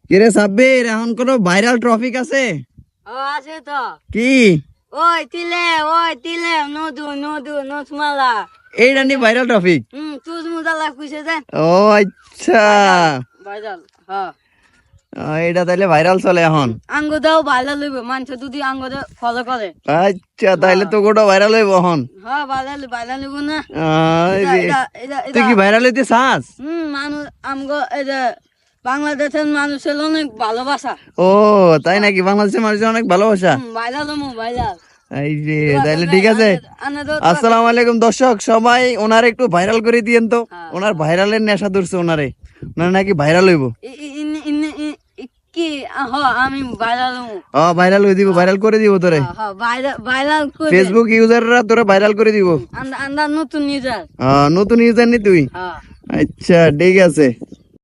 কিরে সাব্বির, এখন কোন ভাইরাল টপিক আছে? আছে তো। কি? ওই তিলে নদু নদু নসমালা এইটা নি ভাইরাল টপিক? তুজ মুদালা কইছে যে ও আচ্ছা, ভাইরাল। হ্যাঁ, এটা তাইলে ভাইরাল চলে এখন। আঙ্গ দাও ভাইরাল হইব, মানুষ যদি আঙ্গ ফলো করে। আচ্ছা, তাইলে তো গোটা ভাইরাল হইব এখন। হ্যাঁ, ভাইরাল হইব না। তুই কি ভাইরাল হইতে চাস? মানুষ আমগো এই যে বাংলাদেশের মানুষের অনেক ভালোবাসা। ও তাই নাকি? বাংলাদেশের মানুষের অনেক ভালোবাসা। ভাইরাল হমু ভাইরাল। এই যে তাইলে ঠিক আছে। আসসালামু আলাইকুম দর্শক সবাই, ওনার একটু ভাইরাল করে দিয়েন তো। ওনার ভাইরালের নেশা ধরছে ওনারে, ওনার নাকি ভাইরাল হইব। কি আমি ভাইরাল হমু। ভাইরাল হয়ে দিব, ভাইরাল করে দিব তোরে। ভাইরাল করে ফেসবুক ইউজাররা তোরে ভাইরাল করে দিব। আন্দা নতুন ইউজার। নতুন ইউজার নি তুই? আচ্ছা ঠিক আছে।